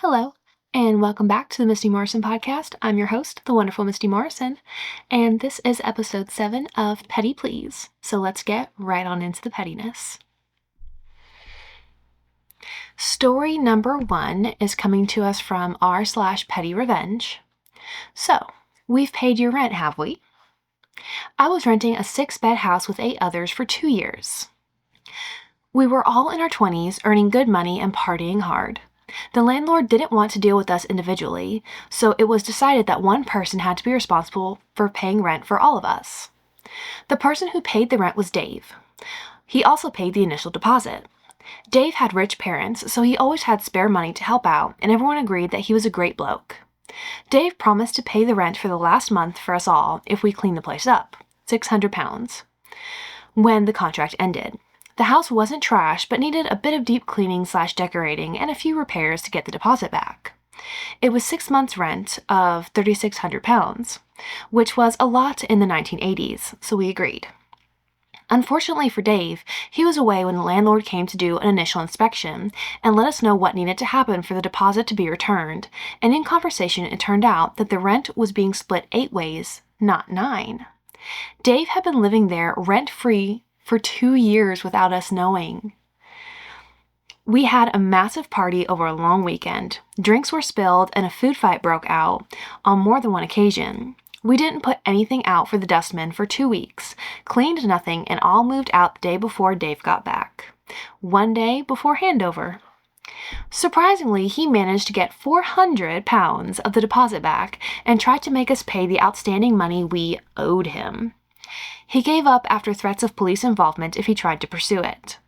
Hello, and welcome back to the Misty Morrison Podcast. I'm your host, the wonderful Misty Morrison, and this is episode 7 of Petty Please. So let's get right on into the pettiness. Story number 1 is coming to us from r/petty revenge. So, we've paid your rent, have we? I was renting a 6-bed house with 8 others for 2 years. We were all in our 20s, earning good money and partying hard. The landlord didn't want to deal with us individually, so it was decided that one person had to be responsible for paying rent for all of us. The person who paid the rent was Dave. He also paid the initial deposit. Dave had rich parents, so he always had spare money to help out, and everyone agreed that he was a great bloke. Dave promised to pay the rent for the last month for us all if we cleaned the place up, £600, when the contract ended. The house wasn't trash, but needed a bit of deep cleaning/decorating and a few repairs to get the deposit back. It was 6 months' rent of £3,600, which was a lot in the 1980s, so we agreed. Unfortunately for Dave, he was away when the landlord came to do an initial inspection and let us know what needed to happen for the deposit to be returned, and in conversation it turned out that the rent was being split 8 ways, not 9. Dave had been living there rent-free for 2 years without us knowing. We had a massive party over a long weekend. Drinks were spilled and a food fight broke out on more than one occasion. We didn't put anything out for the dustmen for 2 weeks, cleaned nothing, and all moved out the day before Dave got back. 1 day before handover. Surprisingly, he managed to get £400 of the deposit back and tried to make us pay the outstanding money we owed him. He gave up after threats of police involvement if he tried to pursue it.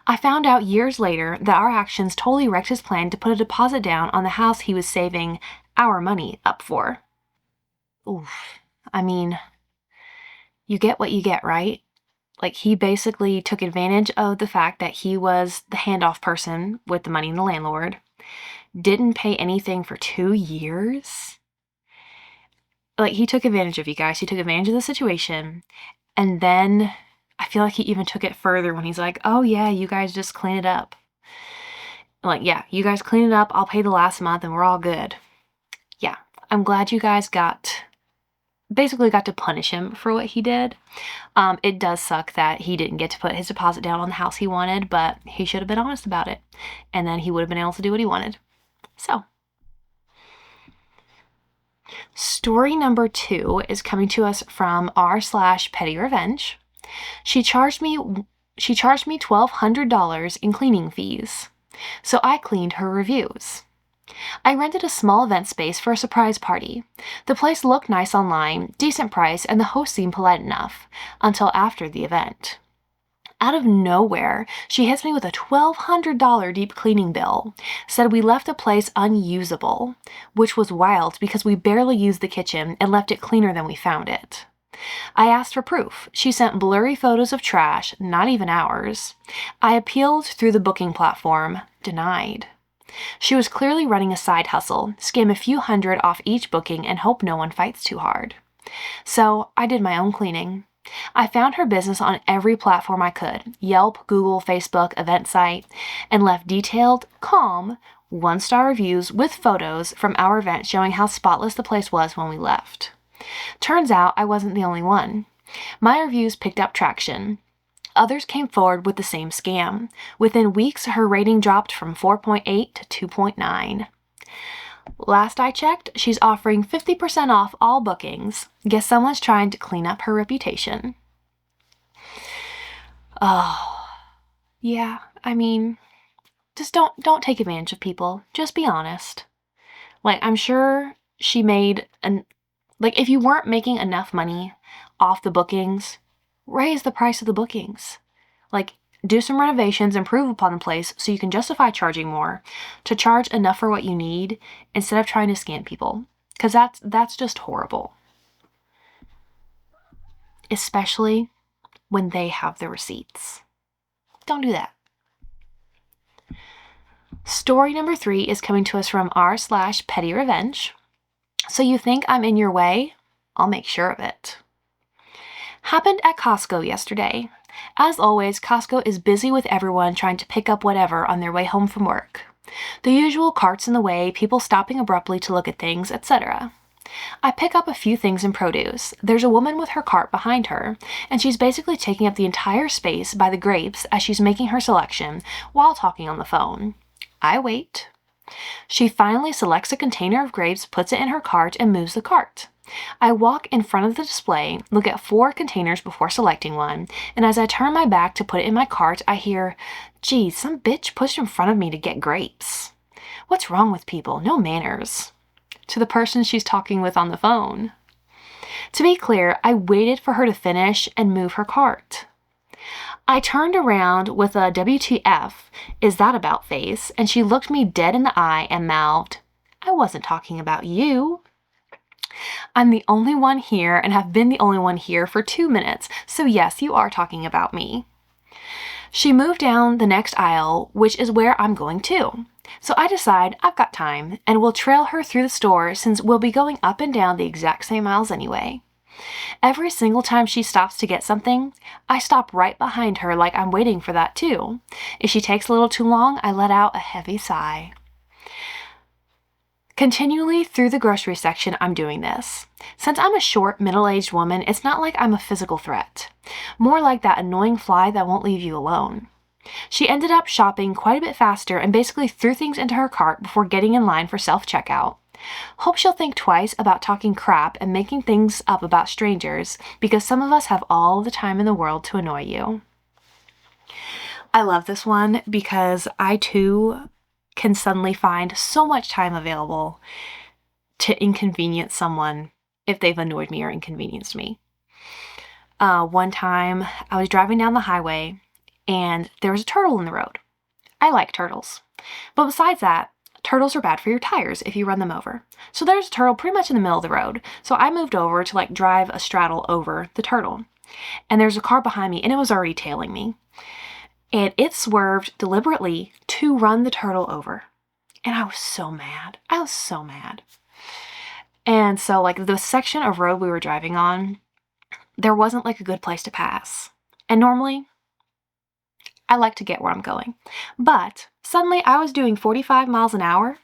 I found out years later that our actions totally wrecked his plan to put a deposit down on the house he was saving our money up for. Oof. I mean, you get what you get, right? Like, he basically took advantage of the fact that he was the handoff person with the money and the landlord, didn't pay anything for 2 years. Like, he took advantage of you guys. He took advantage of the situation. And then I feel like he even took it further when he's like, oh yeah, you guys just clean it up. Like, yeah, you guys clean it up. I'll pay the last month and we're all good. Yeah, I'm glad you guys basically got to punish him for what he did. It does suck that he didn't get to put his deposit down on the house he wanted, but he should have been honest about it. And then he would have been able to do what he wanted. So, story number 2 is coming to us from r/petty revenge. She charged me $1,200 in cleaning fees, so I cleaned her reviews. I rented a small event space for a surprise party. The place looked nice online, decent price, and the host seemed polite enough, until after the event. Out of nowhere, she hits me with a $1,200 deep cleaning bill, said we left the place unusable, which was wild because we barely used the kitchen and left it cleaner than we found it. I asked for proof. She sent blurry photos of trash, not even ours. I appealed through the booking platform, denied. She was clearly running a side hustle, skim a few hundred off each booking and hope no one fights too hard. So I did my own cleaning. I found her business on every platform I could, Yelp, Google, Facebook, event site, and left detailed, calm, 1-star reviews with photos from our event showing how spotless the place was when we left. Turns out I wasn't the only one. My reviews picked up traction. Others came forward with the same scam. Within weeks, her rating dropped from 4.8 to 2.9. Last I checked, she's offering 50% off all bookings. Guess someone's trying to clean up her reputation. Oh, yeah, I mean, just don't take advantage of people. Just be honest. Like, I'm sure she made if you weren't making enough money off the bookings, raise the price of the bookings. Like, do some renovations, improve upon the place so you can justify charging more, to charge enough for what you need instead of trying to scam people. Because that's just horrible. Especially when they have the receipts. Don't do that. Story number 3 is coming to us from r/petty revenge. So you think I'm in your way? I'll make sure of it. Happened at Costco yesterday. As always, Costco is busy with everyone trying to pick up whatever on their way home from work. The usual carts in the way, people stopping abruptly to look at things, etc. I pick up a few things in produce. There's a woman with her cart behind her, and she's basically taking up the entire space by the grapes as she's making her selection while talking on the phone. I wait. She finally selects a container of grapes, puts it in her cart, and moves the cart. I walk in front of the display, look at 4 containers before selecting one, and as I turn my back to put it in my cart, I hear, "Geez, some bitch pushed in front of me to get grapes. What's wrong with people? No manners." To the person she's talking with on the phone. To be clear, I waited for her to finish and move her cart. I turned around with a "WTF, is that about" face, and she looked me dead in the eye and mouthed, "I wasn't talking about you. I'm the only one here and have been the only one here for 2 minutes, so yes, you are talking about me." She moved down the next aisle, which is where I'm going to. So I decide I've got time and will trail her through the store since we'll be going up and down the exact same aisles anyway. Every single time she stops to get something, I stop right behind her like I'm waiting for that too. If she takes a little too long, I let out a heavy sigh. Continually through the grocery section, I'm doing this. Since I'm a short, middle-aged woman, it's not like I'm a physical threat. More like that annoying fly that won't leave you alone. She ended up shopping quite a bit faster and basically threw things into her cart before getting in line for self-checkout. Hope she'll think twice about talking crap and making things up about strangers, because some of us have all the time in the world to annoy you. I love this one because I too can suddenly find so much time available to inconvenience someone if they've annoyed me or inconvenienced me. One time I was driving down the highway and there was a turtle in the road. I like turtles. But besides that, turtles are bad for your tires if you run them over. So there's a turtle pretty much in the middle of the road. So I moved over to drive a straddle over the turtle. And there's a car behind me and it was already tailing me. And it swerved deliberately to run the turtle over. And I was so mad. And so the section of road we were driving on, there wasn't a good place to pass. And normally, I like to get where I'm going. But suddenly I was doing 45 miles an hour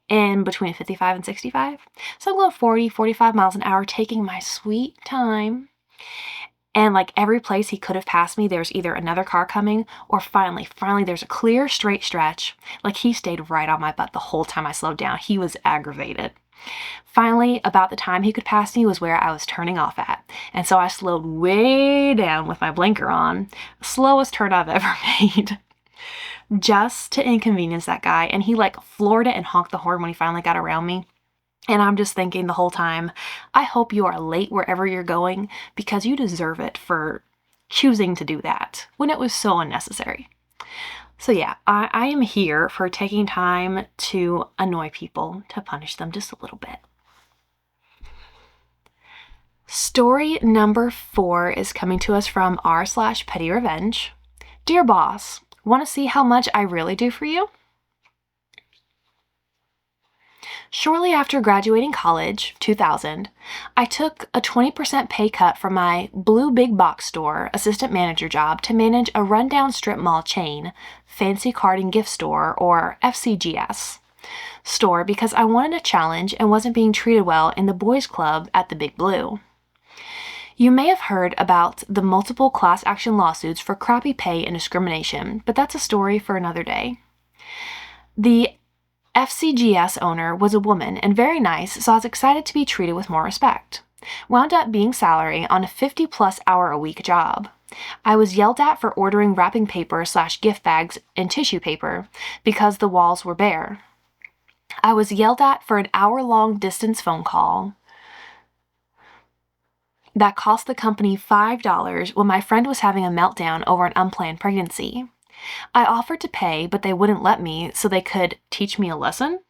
in between 55 and 65. So I'm going 40, 45 miles an hour, taking my sweet time. And every place he could have passed me, there was either another car coming or finally there's a clear straight stretch. He stayed right on my butt the whole time I slowed down. He was aggravated. Finally, about the time he could pass me was where I was turning off at. And so I slowed way down with my blinker on. Slowest turn I've ever made. Just to inconvenience that guy. And he floored it and honked the horn when he finally got around me. And I'm just thinking the whole time, I hope you are late wherever you're going because you deserve it for choosing to do that when it was so unnecessary. So yeah, I am here for taking time to annoy people, to punish them just a little bit. Story number 4 is coming to us from r/petty revenge. Dear boss, want to see how much I really do for you? Shortly after graduating college, 2000, I took a 20% pay cut from my blue big box store assistant manager job to manage a rundown strip mall chain, fancy card and gift store, or FCGS, store because I wanted a challenge and wasn't being treated well in the boys club at the Big Blue. You may have heard about the multiple class action lawsuits for crappy pay and discrimination, but that's a story for another day. The FCGS owner was a woman and very nice, so I was excited to be treated with more respect. Wound up being salary on a 50-plus hour a week job. I was yelled at for ordering wrapping paper / gift bags and tissue paper because the walls were bare. I was yelled at for an hour-long distance phone call that cost the company $5 when my friend was having a meltdown over an unplanned pregnancy. I offered to pay, but they wouldn't let me so they could teach me a lesson?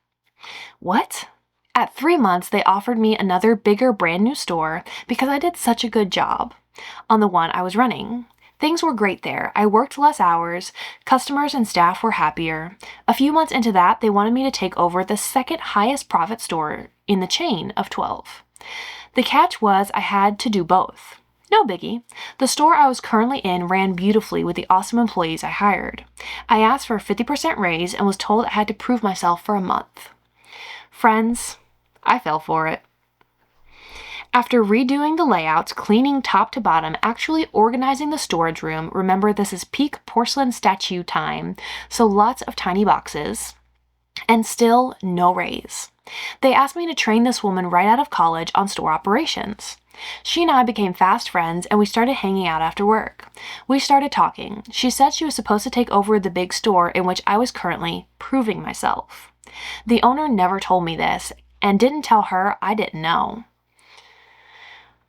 What? At 3 months, they offered me another bigger brand new store because I did such a good job on the one I was running. Things were great there. I worked less hours, customers and staff were happier. A few months into that, they wanted me to take over the second highest profit store in the chain of 12. The catch was I had to do both. No biggie. The store I was currently in ran beautifully with the awesome employees I hired. I asked for a 50% raise and was told I had to prove myself for a month. Friends, I fell for it. After redoing the layouts, cleaning top to bottom, actually organizing the storage room, remember this is peak porcelain statue time, so lots of tiny boxes, and still no raise. They asked me to train this woman right out of college on store operations. She and I became fast friends and we started hanging out after work. We started talking. She said she was supposed to take over the big store in which I was currently proving myself. The owner never told me this and didn't tell her I didn't know.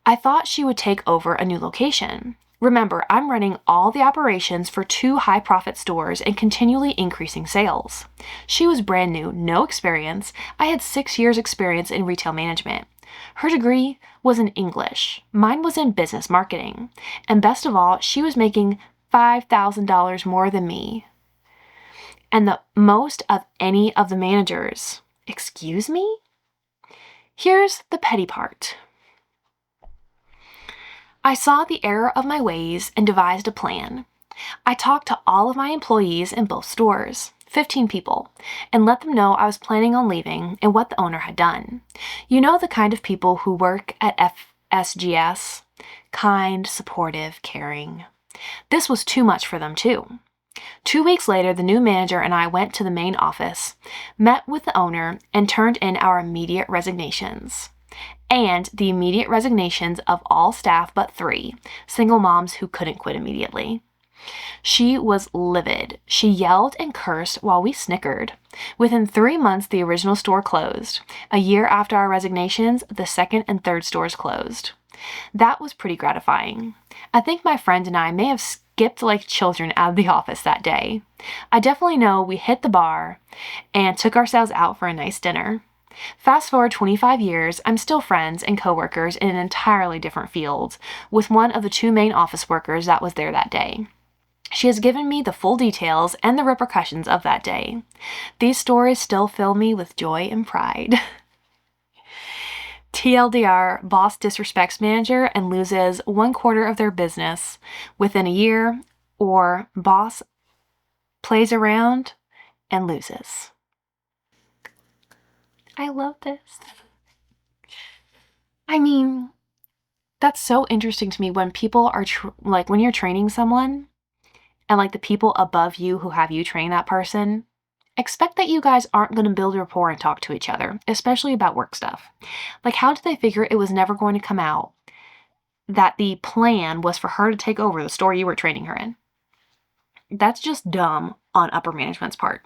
I thought she would take over a new location. Remember, I'm running all the operations for 2 high-profit stores and continually increasing sales. She was brand new, no experience. I had 6 years' experience in retail management. Her degree was in English. Mine was in business marketing. And best of all, she was making $5,000 more than me. And the most of any of the managers. Excuse me? Here's the petty part. I saw the error of my ways and devised a plan. I talked to all of my employees in both stores, 15 people, and let them know I was planning on leaving and what the owner had done. You know the kind of people who work at FSGS? Kind, supportive, caring. This was too much for them too. 2 weeks later, the new manager and I went to the main office, met with the owner, and turned in our immediate resignations. And the immediate resignations of all staff but 3, single moms who couldn't quit immediately. She was livid. She yelled and cursed while we snickered. Within 3 months, the original store closed. A year after our resignations, the second and third stores closed. That was pretty gratifying. I think my friend and I may have skipped like children out of the office that day. I definitely know we hit the bar and took ourselves out for a nice dinner. Fast forward 25 years, I'm still friends and coworkers in an entirely different field with one of the 2 main office workers that was there that day. She has given me the full details and the repercussions of that day. These stories still fill me with joy and pride. TLDR, boss disrespects manager and loses 1/4 of their business within a year, or boss plays around and loses. I love this. I mean, that's so interesting to me when people are when you're training someone and like the people above you who have you train that person, expect that you guys aren't going to build rapport and talk to each other, especially about work stuff. Like, how did they figure it was never going to come out that the plan was for her to take over the store you were training her in? That's just dumb on upper management's part.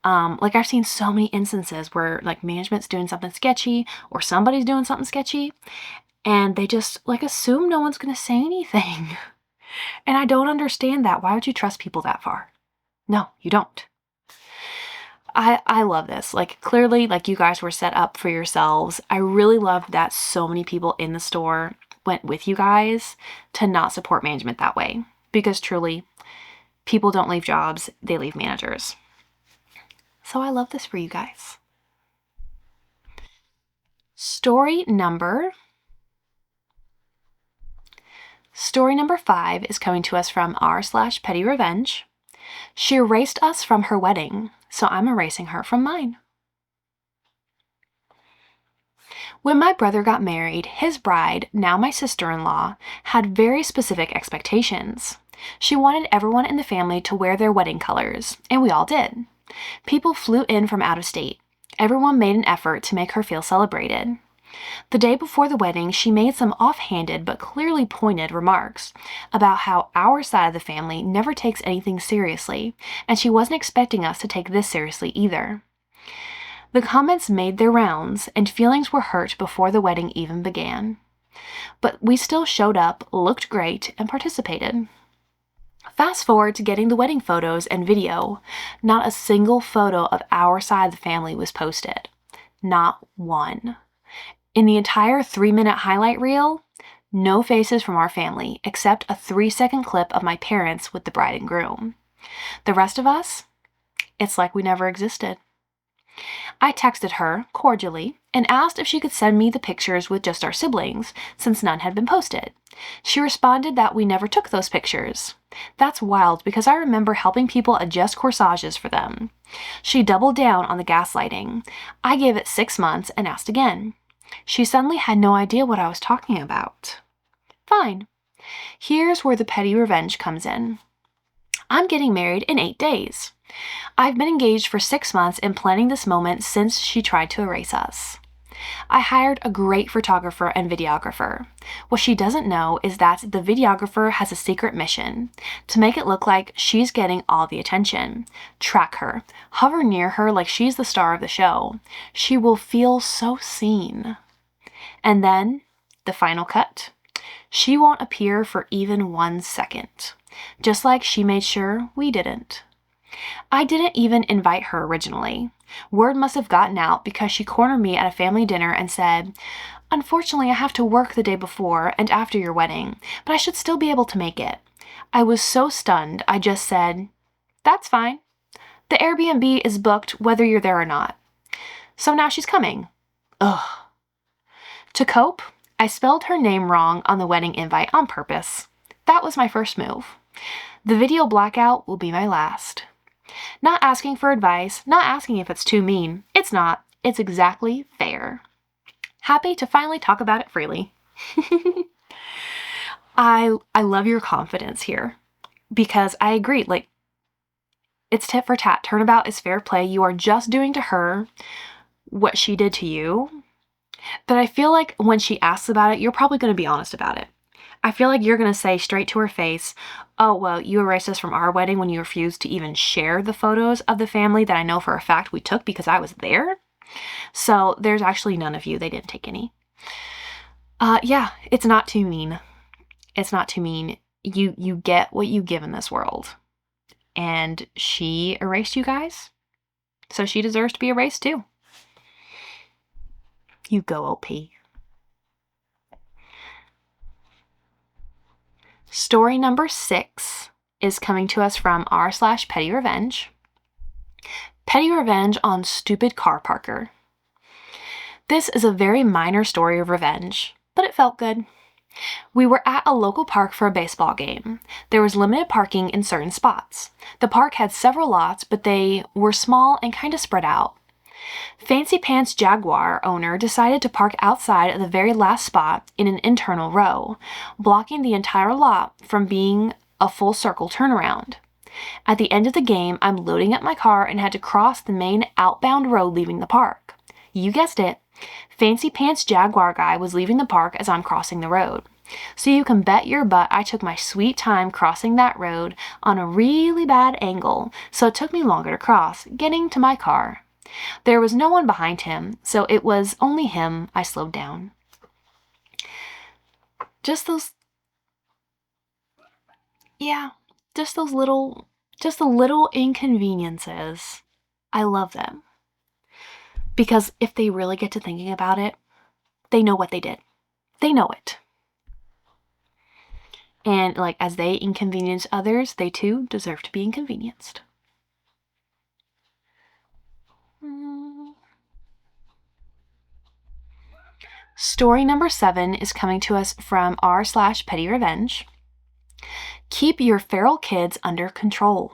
Like I've seen so many instances where like management's doing something sketchy or somebody's doing something sketchy and they just like assume no one's going to say anything. And I don't understand that. Why would you trust people that far? No, you don't. I love this. Like clearly like you guys were set up for yourselves. I really loved that so many people in the store went with you guys to not support management that way, because truly people don't leave jobs, they leave managers. So I love this for you guys. Story number 5 is coming to us from r/petty revenge. She erased us from her wedding, so I'm erasing her from mine. When my brother got married, his bride, now my sister-in-law, had very specific expectations. She wanted everyone in the family to wear their wedding colors, and we all did. People flew in from out of state. Everyone made an effort to make her feel celebrated. The day before the wedding, she made some offhanded but clearly pointed remarks about how our side of the family never takes anything seriously, and she wasn't expecting us to take this seriously either. The comments made their rounds, and feelings were hurt before the wedding even began. But we still showed up, looked great, and participated. Fast forward to getting the wedding photos and video. Not a single photo of our side of the family was posted. Not one. In the entire 3-minute highlight reel, no faces from our family except a 3-second clip of my parents with the bride and groom. The rest of us, it's like we never existed. I texted her, cordially, and asked if she could send me the pictures with just our siblings, since none had been posted. She responded that we never took those pictures. That's wild because I remember helping people adjust corsages for them. She doubled down on the gaslighting. I gave it 6 months and asked again. She suddenly had no idea what I was talking about. Fine. Here's where the petty revenge comes in. I'm getting married in 8 days. I've been engaged for 6 months and planning this moment since she tried to erase us. I hired a great photographer and videographer. What she doesn't know is that the videographer has a secret mission to make it look like she's getting all the attention. Track her. Hover near her like she's the star of the show. She will feel so seen. And then, the final cut. She won't appear for even 1 second. Just like she made sure we didn't. I didn't even invite her originally. Word must have gotten out because she cornered me at a family dinner and said, "Unfortunately, I have to work the day before and after your wedding, but I should still be able to make it." I was so stunned, I just said, "That's fine. The Airbnb is booked whether you're there or not." So now she's coming. Ugh. To cope, I spelled her name wrong on the wedding invite on purpose. That was my first move. The video blackout will be my last. Not asking for advice, not asking if it's too mean. It's not. It's exactly fair. Happy to finally talk about it freely. I love your confidence here because I agree. Like, it's tit for tat. Turnabout is fair play. You are just doing to her what she did to you. But I feel like when she asks about it, you're probably going to be honest about it. I feel like you're going to say straight to her face, "Oh, well, you erased us from our wedding when you refused to even share the photos of the family that I know for a fact we took because I was there. So there's actually none of you. They didn't take any." Yeah, it's not too mean. It's not too mean. You get what you give in this world. And she erased you guys. So she deserves to be erased too. You go, OP. Story number 6 is coming to us from r/petty revenge. Petty revenge on stupid car parker. This is a very minor story of revenge, but it felt good. We were at a local park for a baseball game. There was limited parking in certain spots. The park had several lots, but they were small and kind of spread out. Fancy Pants Jaguar owner decided to park outside of the very last spot in an internal row, blocking the entire lot from being a full circle turnaround. At the end of the game, I'm loading up my car and had to cross the main outbound road leaving the park. You guessed it, Fancy Pants Jaguar guy was leaving the park as I'm crossing the road. So you can bet your butt I took my sweet time crossing that road on a really bad angle, so it took me longer to cross, getting to my car. There was no one behind him, so it was only him. I slowed down. Just the little inconveniences. I love them. Because if they really get to thinking about it, they know what they did. They know it. And like as they inconvenience others, they too deserve to be inconvenienced. Story number 7 is coming to us from r/petty revenge. Keep your feral kids under control.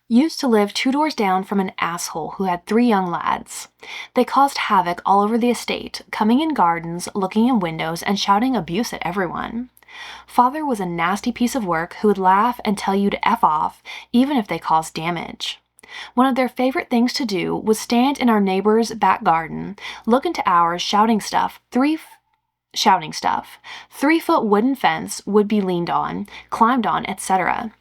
Used to live 2 doors down from an asshole who had 3 young lads. They caused havoc all over the estate, coming in gardens, looking in windows, and shouting abuse at everyone. Father was a nasty piece of work who would laugh and tell you to F off, even if they caused damage. One of their favorite things to do was stand in our neighbor's back garden, look into ours, shouting stuff. 3-foot wooden fence would be leaned on, climbed on, etc.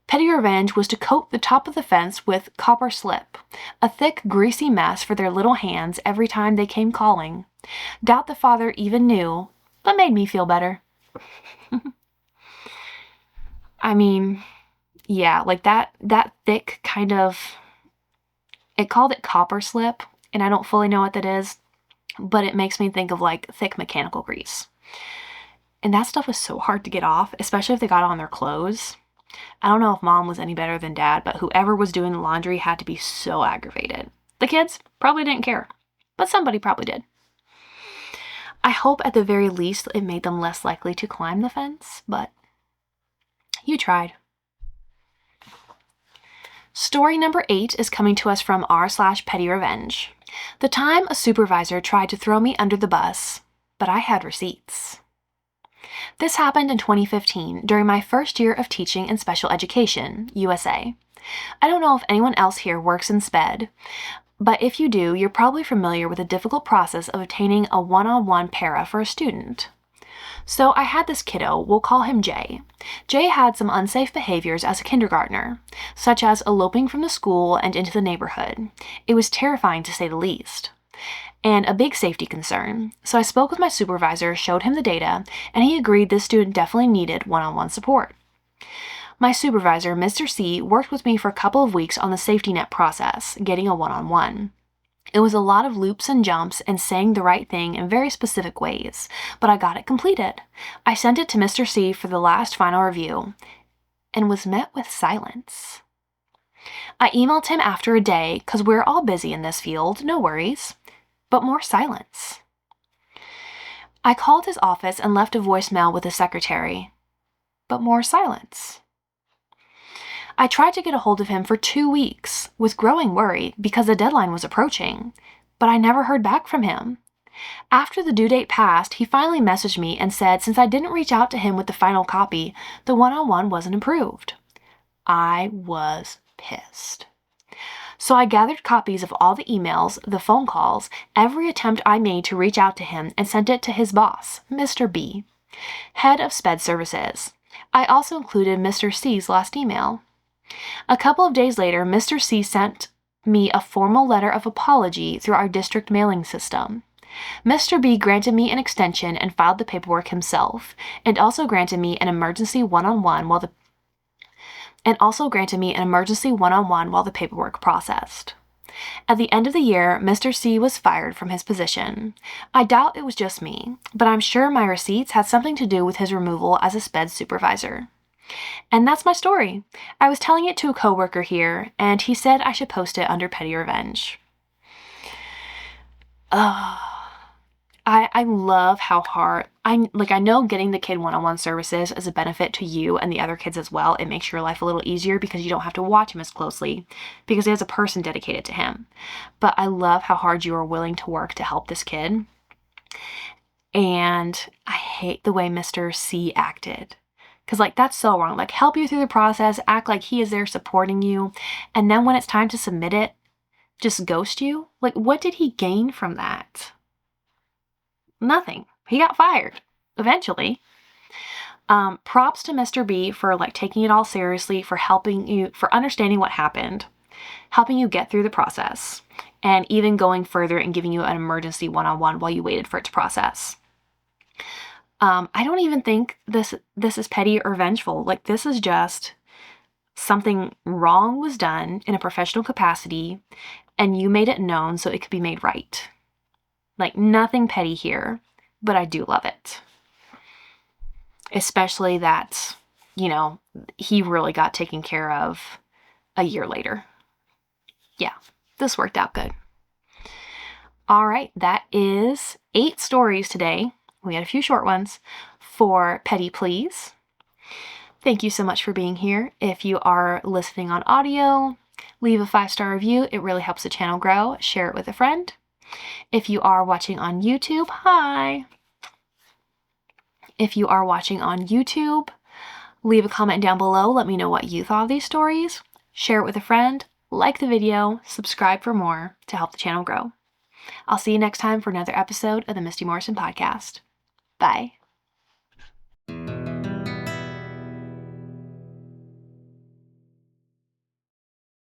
Petty revenge was to coat the top of the fence with copper slip, a thick, greasy mess for their little hands every time they came calling. Doubt the father even knew, but made me feel better. I mean, yeah, like that thick kind of, it called it copper slip, and I don't fully know what that is, but it makes me think of like thick mechanical grease. And that stuff was so hard to get off, especially if they got on their clothes. I don't know if mom was any better than dad, but whoever was doing the laundry had to be so aggravated. The kids probably didn't care. but somebody probably did. I hope at the very least it made them less likely to climb the fence, but you tried. Story number 8 is coming to us from r/petty revenge. The time a supervisor tried to throw me under the bus, but I had receipts. This happened in 2015 during my first year of teaching in special education, USA. I don't know if anyone else here works in SPED, but if you do, you're probably familiar with the difficult process of obtaining a one-on-one para for a student. So I had this kiddo, we'll call him Jay. Jay had some unsafe behaviors as a kindergartner, such as eloping from the school and into the neighborhood. It was terrifying to say the least, and a big safety concern. So I spoke with my supervisor, showed him the data, and he agreed this student definitely needed one-on-one support. My supervisor, Mr. C, worked with me for a couple of weeks on the safety net process, getting a one-on-one. It was a lot of loops and jumps and saying the right thing in very specific ways, but I got it completed. I sent it to Mr. C for the last final review and was met with silence. I emailed him after a day because we're all busy in this field, no worries, but more silence. I called his office and left a voicemail with the secretary, but more silence. I tried to get a hold of him for 2 weeks, with growing worry because the deadline was approaching, but I never heard back from him. After the due date passed, he finally messaged me and said since I didn't reach out to him with the final copy, the one-on-one wasn't approved. I was pissed. So I gathered copies of all the emails, the phone calls, every attempt I made to reach out to him and sent it to his boss, Mr. B, head of SPED services. I also included Mr. C's last email. A couple of days later, Mr. C sent me a formal letter of apology through our district mailing system. Mr. B granted me an extension and filed the paperwork himself, and also granted me an emergency one-on-one while the paperwork processed. At the end of the year, Mr. C was fired from his position. I doubt it was just me, but I'm sure my receipts had something to do with his removal as a SPED supervisor. And that's my story. I was telling it to a coworker here, and he said I should post it under petty revenge. I love how hard, I know getting the kid one-on-one services is a benefit to you and the other kids as well. It makes your life a little easier because you don't have to watch him as closely because there's a person dedicated to him. But I love how hard you are willing to work to help this kid. And I hate the way Mr. C acted. Because, that's so wrong. Help you through the process, act like he is there supporting you, and then when it's time to submit it, just ghost you? What did he gain from that? Nothing. He got fired, eventually. Props to Mr. B for, taking it all seriously, for helping you, for understanding what happened, helping you get through the process, and even going further and giving you an emergency one-on-one while you waited for it to process. I don't even think this is petty or vengeful. This is just something wrong was done in a professional capacity, and you made it known so it could be made right. Nothing petty here, but I do love it. Especially that, he really got taken care of a year later. Yeah, this worked out good. All right, that is 8 stories today. We had a few short ones for Petty Please. Thank you so much for being here. If you are listening on audio, leave a 5-star review. It really helps the channel grow. Share it with a friend. If you are watching on YouTube, hi. If you are watching on YouTube, leave a comment down below. Let me know what you thought of these stories. Share it with a friend. Like the video. Subscribe for more to help the channel grow. I'll see you next time for another episode of the Misty Morrison Podcast. Bye.